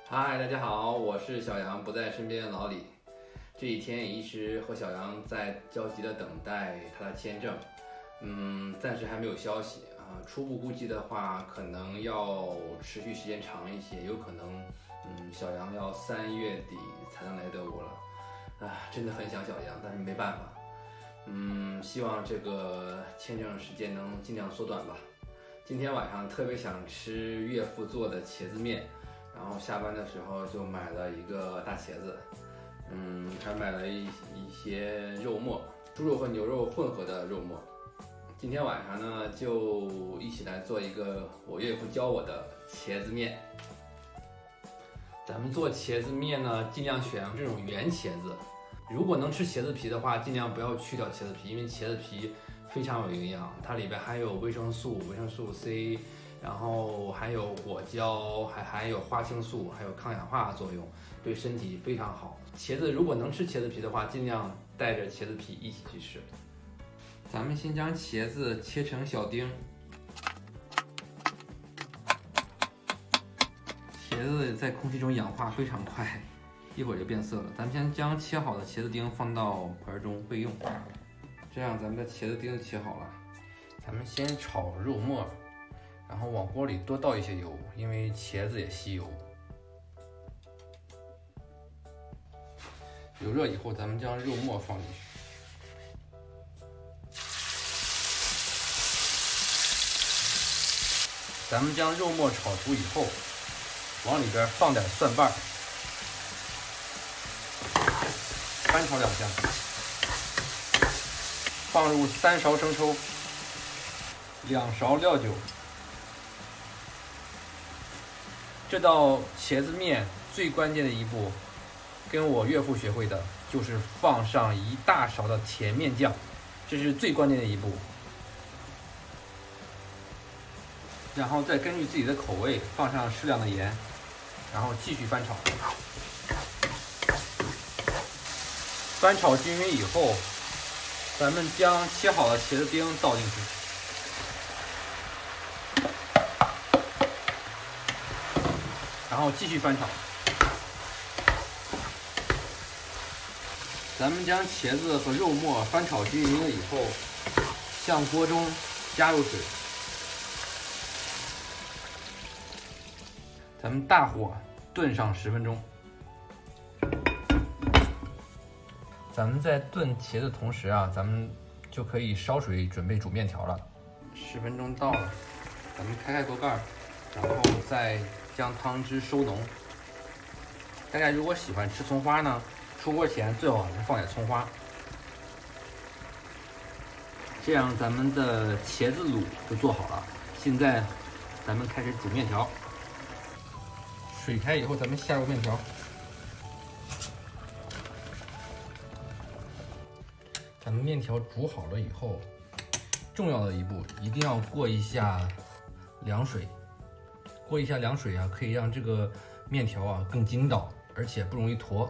嗨，大家好，我是小杨，不在身边的老李。这几天也一直和小杨在焦急的等待他的签证，暂时还没有消息啊。初步估计的话，可能要持续时间长一些，有可能，小杨要3月底才能来德国了。真的很想小杨，但是没办法。希望这个签证时间能尽量缩短吧。今天晚上特别想吃岳父做的茄子面。然后下班的时候就买了一个大茄子，还买了一些肉末，猪肉和牛肉混合的肉末。今天晚上呢，就一起来做一个我岳父教我的茄子面。咱们做茄子面呢，尽量选这种圆茄子。如果能吃茄子皮的话，尽量不要去掉茄子皮，因为茄子皮非常有营养，它里边含有维生素 C。然后还有果胶，还含有花青素，还有抗氧化作用，对身体非常好。茄子如果能吃茄子皮的话，尽量带着茄子皮一起去吃。咱们先将茄子切成小丁，茄子在空气中氧化非常快，一会儿就变色了。咱们先将切好的茄子丁放到盆中备用。这样咱们的茄子丁切好了，咱们先炒肉末。然后往锅里多倒一些油，因为茄子也吸油。油热以后，咱们将肉末放进去。咱们将肉末炒熟以后，往里边放点蒜瓣，翻炒2下，放入3勺生抽，2勺料酒。这道茄子面最关键的一步，跟我岳父学会的，就是放上1大勺的甜面酱，这是最关键的一步。然后再根据自己的口味放上适量的盐，然后继续翻炒。翻炒均匀以后，咱们将切好的茄子丁倒进去。然后继续翻炒，咱们将茄子和肉末翻炒均匀了以后，向锅中加入水，咱们大火炖上10分钟。咱们在炖茄子的同时啊，咱们就可以烧水准备煮面条了。10分钟到了，咱们开锅盖，然后再将汤汁收浓。大家如果喜欢吃葱花呢，出锅前最好是放点葱花。这样咱们的茄子卤就做好了。现在咱们开始煮面条。水开以后，咱们下入面条。咱们面条煮好了以后，重要的一步一定要过一下凉水。过一下凉水啊，可以让这个面条啊更筋道，而且不容易坨。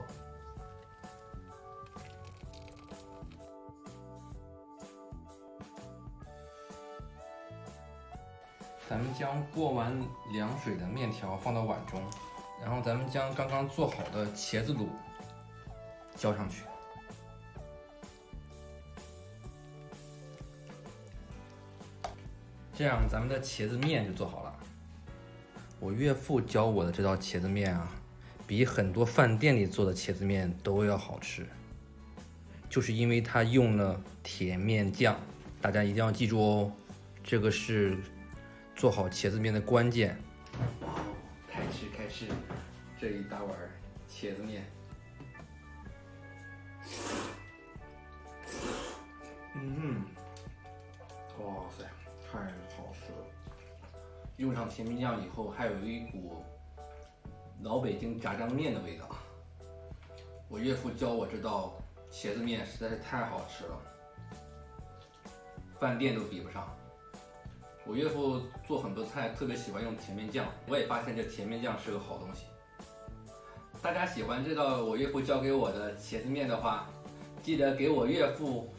咱们将过完凉水的面条放到碗中，然后咱们将刚刚做好的茄子卤浇上去。这样咱们的茄子面就做好了。我岳父教我的这道茄子面啊，比很多饭店里做的茄子面都要好吃，就是因为他用了甜面酱。大家一定要记住哦，这个是做好茄子面的关键。哇，开吃，这一大碗茄子面。哇塞，太好吃了！用上甜面酱以后，还有一股老北京炸酱面的味道。我岳父教我这道茄子面实在是太好吃了，饭店都比不上。我岳父做很多菜特别喜欢用甜面酱，我也发现这甜面酱是个好东西。大家喜欢这道我岳父教给我的茄子面的话，记得给我岳父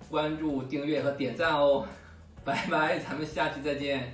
关注、订阅和点赞哦。拜拜，咱们下期再见。